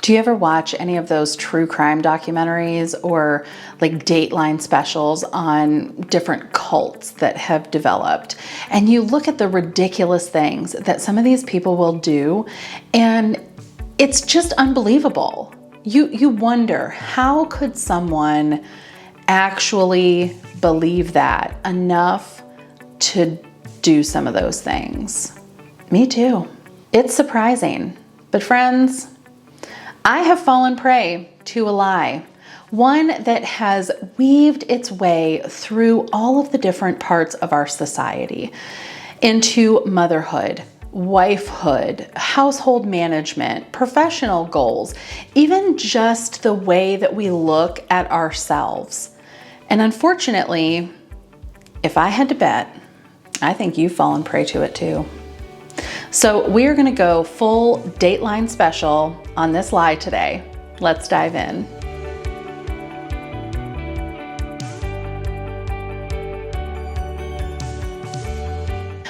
Do you ever watch any of those true crime documentaries or like Dateline specials on different cults that have developed? And you look at the ridiculous things that some of these people will do, and it's just unbelievable. You wonder, how could someone actually believe that enough to do some of those things? Me too. It's surprising. But friends, I have fallen prey to a lie, one that has weaved its way through all of the different parts of our society into motherhood, wifehood, household management, professional goals, even just the way that we look at ourselves. And unfortunately, if I had to bet, I think you've fallen prey to it too. So we are going to go full Dateline special on this lie today. Let's dive in.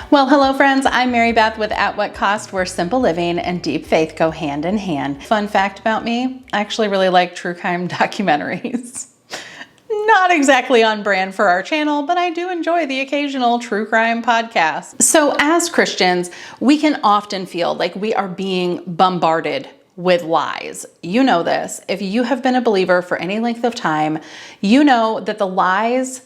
Well, hello friends, I'm Mary Beth with At What Cost, where simple living and deep faith go hand in hand. Fun fact about me, I actually really like true crime documentaries. Not exactly on brand for our channel, but I do enjoy the occasional true crime podcast. So as Christians, we can often feel like we are being bombarded with lies. You know this. If you have been a believer for any length of time, you know that the lies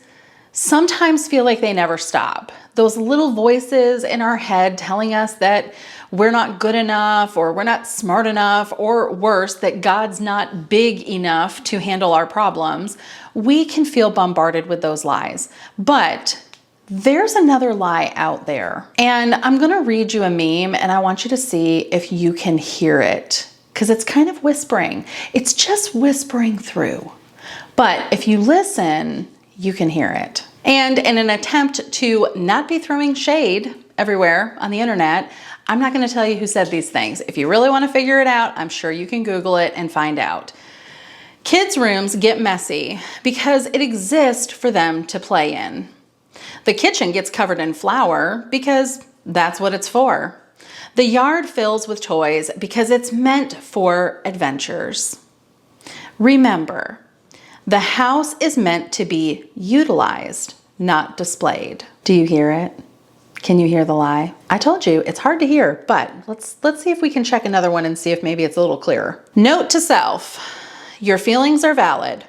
sometimes feel like they never stop. Those little voices in our head telling us that we're not good enough, or we're not smart enough, or worse, that God's not big enough to handle our problems. We can feel bombarded with those lies. But there's another lie out there. And I'm going to read you a meme, and I want you to see if you can hear it, because it's kind of whispering. It's just whispering through. But if you listen, you can hear it. And in an attempt to not be throwing shade everywhere on the internet, I'm not going to tell you who said these things. If you really want to figure it out, I'm sure you can Google it and find out. Kids' rooms get messy because it exists for them to play in. The kitchen gets covered in flour because that's what it's for. The yard fills with toys because it's meant for adventures. Remember, the house is meant to be utilized, not displayed. Do you hear it? Can you hear the lie? I told you it's hard to hear, but let's see if we can check another one and see if maybe it's a little clearer. Note to self, your feelings are valid.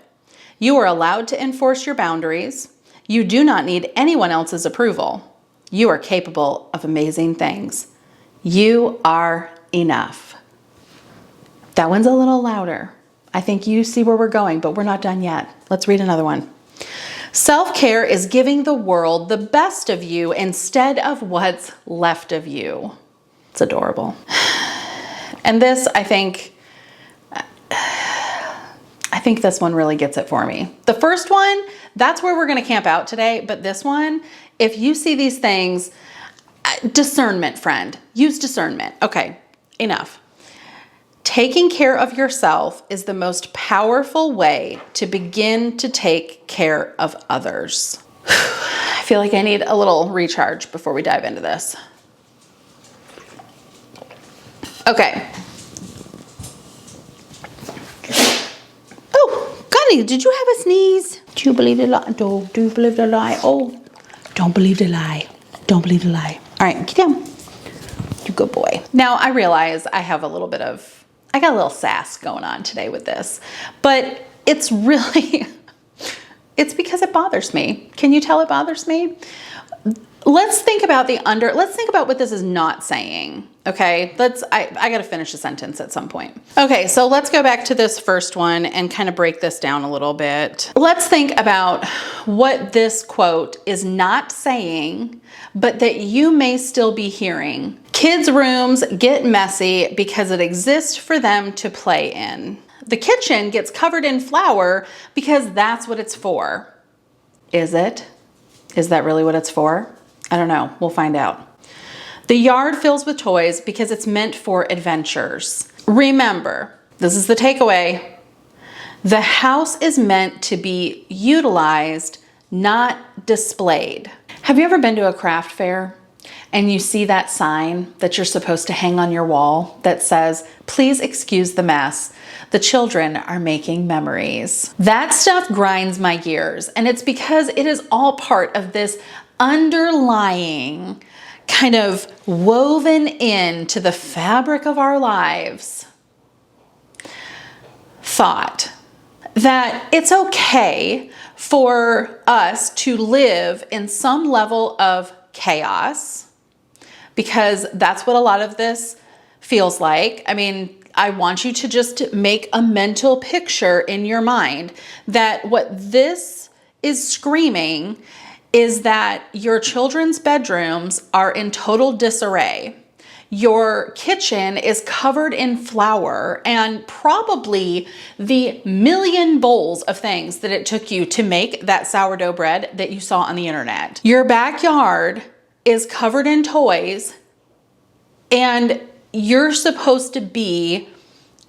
You are allowed to enforce your boundaries. You do not need anyone else's approval. You are capable of amazing things. You are enough. That one's a little louder. I think you see where we're going, but we're not done yet. Let's read another one. Self-care is giving the world the best of you instead of what's left of you. It's adorable. And this, I think this one really gets it for me. The first one, that's where we're going to camp out today. But this one, if you see these things, discernment, friend, use discernment. Okay, enough. Taking care of yourself is the most powerful way to begin to take care of others. I feel like I need a little recharge before we dive into this. Okay. Oh, Connie, did you have a sneeze? Do you believe the lie? Do you believe the lie? Oh, don't believe the lie. Don't believe the lie. All right, get down. You good boy. Now, I realize I got a little sass going on today with this, but it's really, it's because it bothers me. Can you tell it bothers me? Let's think about what this is not saying. Okay, I got to finish the sentence at some point. Okay, so let's go back to this first one and kind of break this down a little bit. Let's think about what this quote is not saying, but that you may still be hearing. Kids' rooms get messy because it exists for them to play in. The kitchen gets covered in flour because that's what it's for. Is it? Is that really what it's for? I don't know. We'll find out. The yard fills with toys because it's meant for adventures. Remember, this is the takeaway. The house is meant to be utilized, not displayed. Have you ever been to a craft fair and you see that sign that you're supposed to hang on your wall that says, "Please excuse the mess. The children are making memories." That stuff grinds my gears, and it's because it is all part of this underlying kind of woven into the fabric of our lives thought that it's okay for us to live in some level of chaos, because that's what a lot of this feels like. I mean, I want you to just make a mental picture in your mind that what this is screaming is that your children's bedrooms are in total disarray. Your kitchen is covered in flour and probably the million bowls of things that it took you to make that sourdough bread that you saw on the internet. Your backyard is covered in toys, and you're supposed to be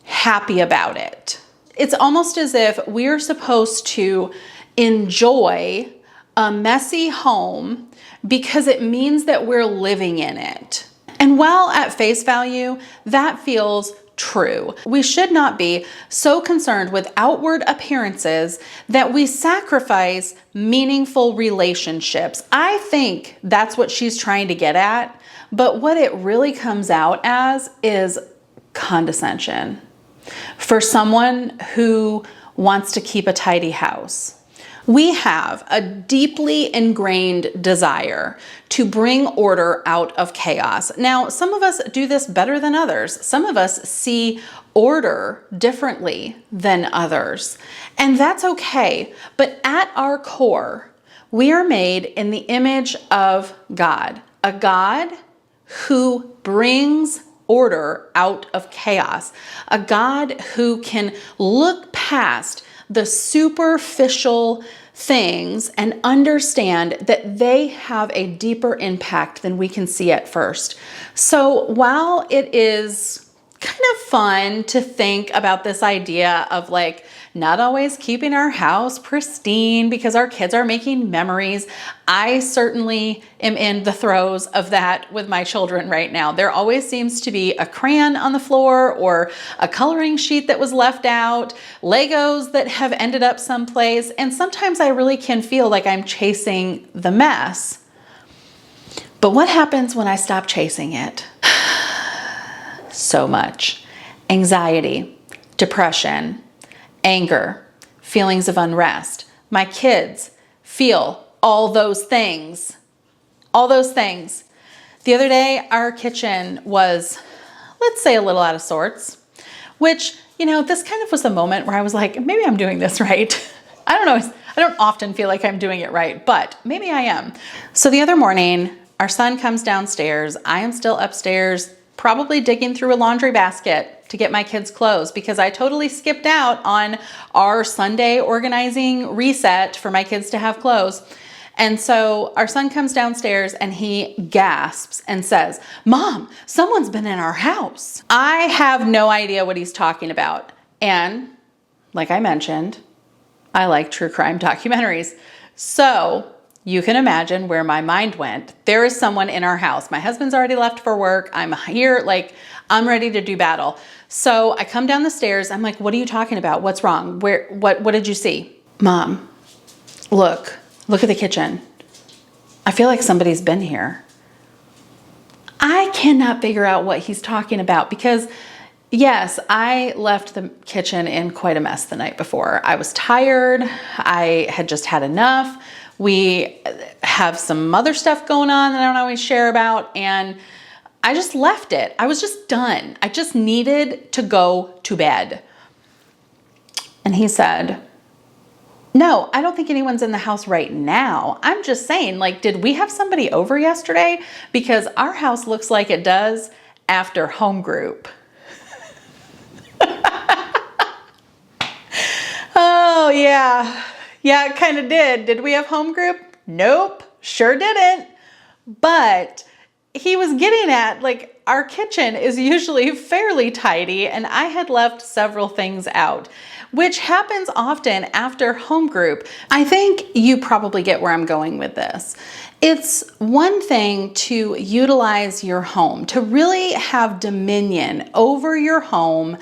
happy about it. It's almost as if we're supposed to enjoy a messy home because it means that we're living in it. And while at face value, that feels true, we should not be so concerned with outward appearances that we sacrifice meaningful relationships. I think that's what she's trying to get at, but what it really comes out as is condescension for someone who wants to keep a tidy house. We have a deeply ingrained desire to bring order out of chaos. Now, some of us do this better than others. Some of us see order differently than others, and that's okay. But at our core, we are made in the image of God, a God who brings order out of chaos, a God who can look past the superficial things and understand that they have a deeper impact than we can see at first. So while it is kind of fun to think about this idea of like not always keeping our house pristine because our kids are making memories, I certainly am in the throes of that with my children right now. There always seems to be a crayon on the floor or a coloring sheet that was left out, Legos that have ended up someplace, and sometimes I really can feel like I'm chasing the mess. But what happens when I stop chasing it? So much anxiety, depression, anger, feelings of unrest. My kids feel all those things. All those things. The other day, our kitchen was, let's say, a little out of sorts, which, you know, this kind of was a moment where I was like, maybe I'm doing this right. I don't know. I don't often feel like I'm doing it right, but maybe I am. So the other morning, our son comes downstairs. I am still upstairs, probably digging through a laundry basket to get my kids' clothes because I totally skipped out on our Sunday organizing reset for my kids to have clothes. And so our son comes downstairs and he gasps and says, "Mom, someone's been in our house." I have no idea what he's talking about. And like I mentioned, I like true crime documentaries. So you can imagine where my mind went. There is someone in our house. My husband's already left for work. I'm here, like I'm ready to do battle. So I come down the stairs. I'm like, "What are you talking about? What's wrong? What did you see?" "Mom, look at the kitchen. I feel like somebody's been here." I cannot figure out what he's talking about because yes, I left the kitchen in quite a mess the night before. I was tired. I had just had enough. We have some other stuff going on that I don't always share about, and I just left it. I was just done. I just needed to go to bed. And he said, "No, I don't think anyone's in the house right now. I'm just saying, like, did we have somebody over yesterday? Because our house looks like it does after home group." Oh, yeah. Yeah, it kind of did. Did we have home group? Nope, sure didn't. But he was getting at, like, our kitchen is usually fairly tidy, and I had left several things out, which happens often after home group. I think you probably get where I'm going with this. It's one thing to utilize your home, to really have dominion over your home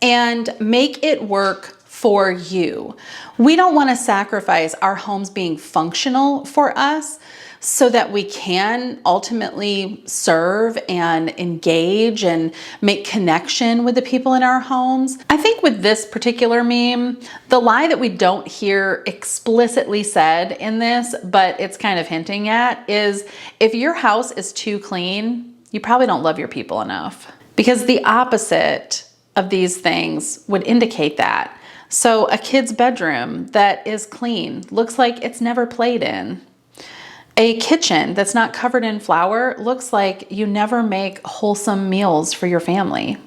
and make it work for you. We don't want to sacrifice our homes being functional for us so that we can ultimately serve and engage and make connection with the people in our homes. I think with this particular meme, the lie that we don't hear explicitly said in this, but it's kind of hinting at, is if your house is too clean, you probably don't love your people enough. Because the opposite of these things would indicate that. So a kid's bedroom that is clean looks like it's never played in. A kitchen that's not covered in flour looks like you never make wholesome meals for your family.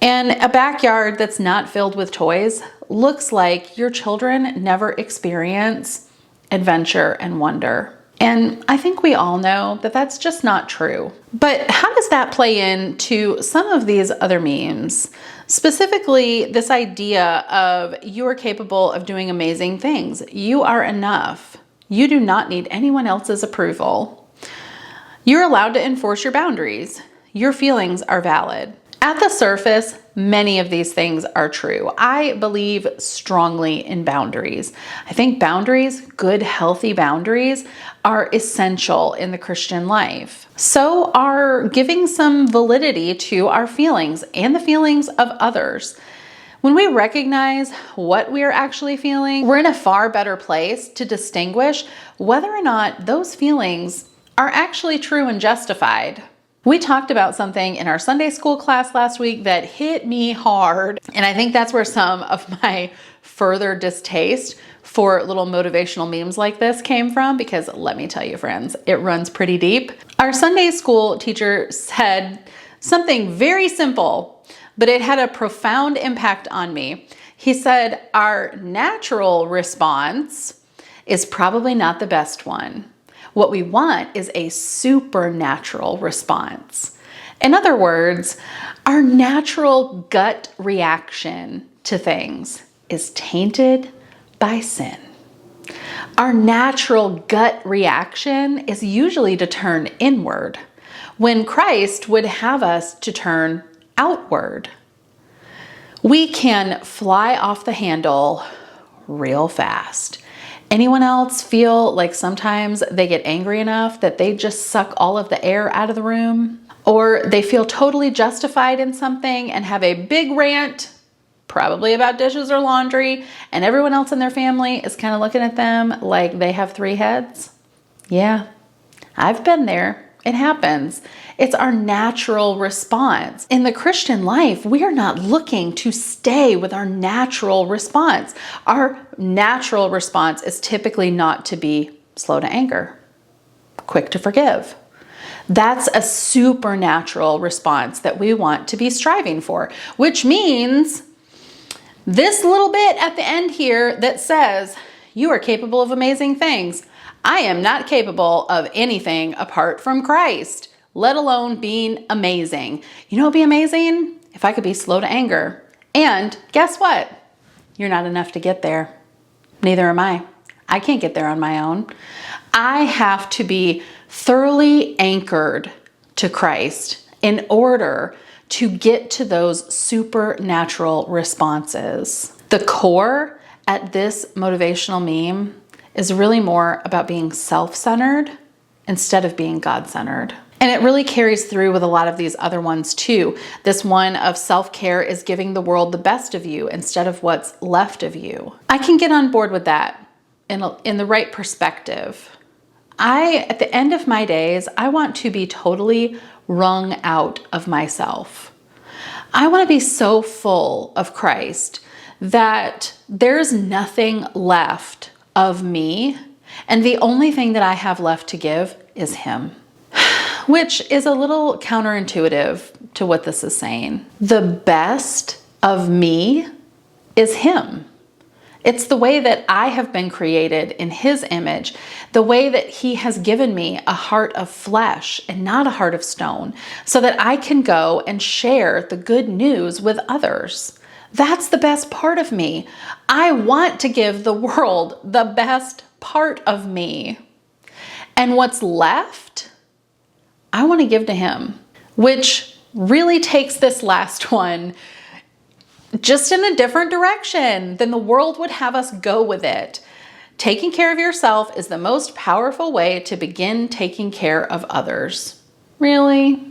And a backyard that's not filled with toys looks like your children never experience adventure and wonder. And I think we all know that that's just not true. But how does that play into some of these other memes? Specifically, this idea of you are capable of doing amazing things. You are enough. You do not need anyone else's approval. You're allowed to enforce your boundaries. Your feelings are valid. At the surface, many of these things are true. I believe strongly in boundaries. I think boundaries, good, healthy boundaries, are essential in the Christian life. So are giving some validity to our feelings and the feelings of others. When we recognize what we are actually feeling, we're in a far better place to distinguish whether or not those feelings are actually true and justified. We talked about something in our Sunday school class last week that hit me hard, and I think that's where some of my further distaste for little motivational memes like this came from, because let me tell you, friends, it runs pretty deep. Our Sunday school teacher said something very simple, but it had a profound impact on me. He said, our natural response is probably not the best one. What we want is a supernatural response. In other words, our natural gut reaction to things is tainted by sin. Our natural gut reaction is usually to turn inward, when Christ would have us to turn outward. We can fly off the handle real fast. Anyone else feel like sometimes they get angry enough that they just suck all of the air out of the room? Or they feel totally justified in something and have a big rant, probably about dishes or laundry, and everyone else in their family is kind of looking at them like they have three heads? Yeah, I've been there. It happens. It's our natural response. In the Christian life, we are not looking to stay with our natural response. Our natural response is typically not to be slow to anger, quick to forgive. That's a supernatural response that we want to be striving for, which means this little bit at the end here that says, you are capable of amazing things. I am not capable of anything apart from Christ, let alone being amazing. You know what would be amazing? If I could be slow to anger. And guess what? You're not enough to get there. Neither am I. I can't get there on my own. I have to be thoroughly anchored to Christ in order to get to those supernatural responses. The core at this motivational meme is really more about being self-centered instead of being God-centered. And it really carries through with a lot of these other ones too. This one of self-care is giving the world the best of you instead of what's left of you. I can get on board with that in the right perspective. At the end of my days, I want to be totally wrung out of myself. I want to be so full of Christ that there's nothing left of me, and the only thing that I have left to give is Him, which is a little counterintuitive to what this is saying. The best of me is Him, It's the way that I have been created in His image, the way that He has given me a heart of flesh and not a heart of stone, so that I can go and share the good news with others. That's the best part of me. I want to give the world the best part of me. And what's left, I want to give to Him, which really takes this last one just in a different direction than the world would have us go with it. Taking care of yourself is the most powerful way to begin taking care of others. Really?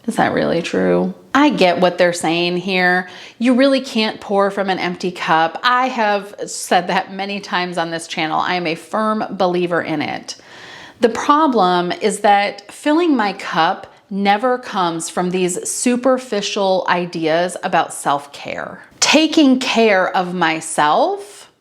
Is that really true? I get what they're saying here. You really can't pour from an empty cup. I have said that many times on this channel. I am a firm believer in it. The problem is that filling my cup never comes from these superficial ideas about self-care. Taking care of myself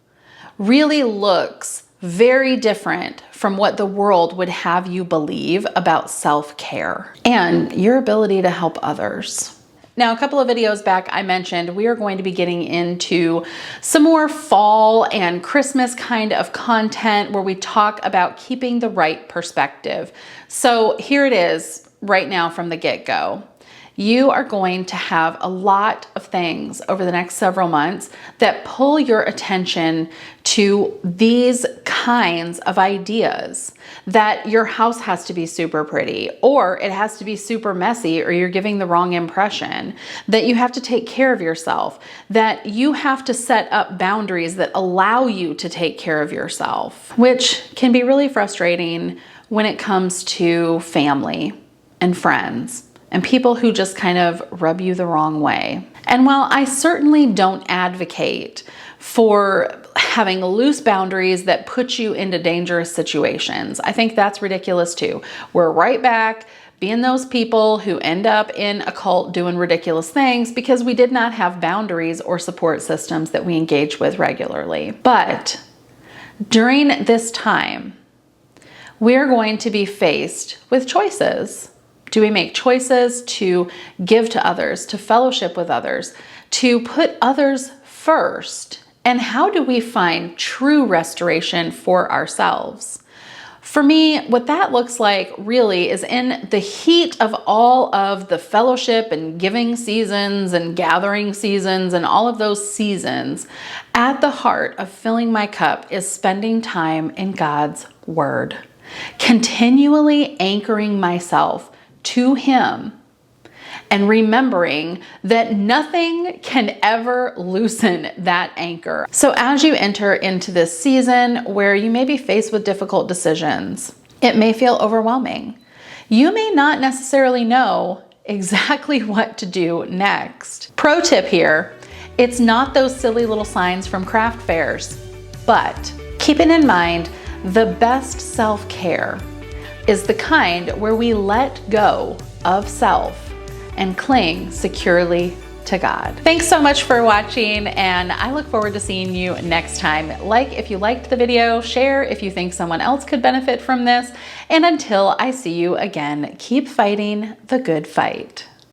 really looks very different from what the world would have you believe about self-care and your ability to help others. Now, a couple of videos back, I mentioned we are going to be getting into some more fall and Christmas kind of content where we talk about keeping the right perspective. So here it is right now from the get-go. You are going to have a lot of things over the next several months that pull your attention to these kinds of ideas, that your house has to be super pretty, or it has to be super messy, or you're giving the wrong impression, that you have to take care of yourself, that you have to set up boundaries that allow you to take care of yourself, which can be really frustrating when it comes to family and friends and people who just kind of rub you the wrong way. And while I certainly don't advocate for having loose boundaries that put you into dangerous situations, I think that's ridiculous too. We're right back being those people who end up in a cult doing ridiculous things because we did not have boundaries or support systems that we engage with regularly. But during this time, we're going to be faced with choices. Do we make choices to give to others, to fellowship with others, to put others first? And how do we find true restoration for ourselves? For me, what that looks like really is in the heat of all of the fellowship and giving seasons and gathering seasons and all of those seasons, at the heart of filling my cup is spending time in God's Word, continually anchoring myself to Him and remembering that nothing can ever loosen that anchor. So as you enter into this season where you may be faced with difficult decisions, it may feel overwhelming. You may not necessarily know exactly what to do next. Pro tip here, it's not those silly little signs from craft fairs, but keeping in mind the best self-care is the kind where we let go of self and cling securely to God. Thanks so much for watching, and I look forward to seeing you next time. Like if you liked the video, share if you think someone else could benefit from this, and until I see you again, keep fighting the good fight.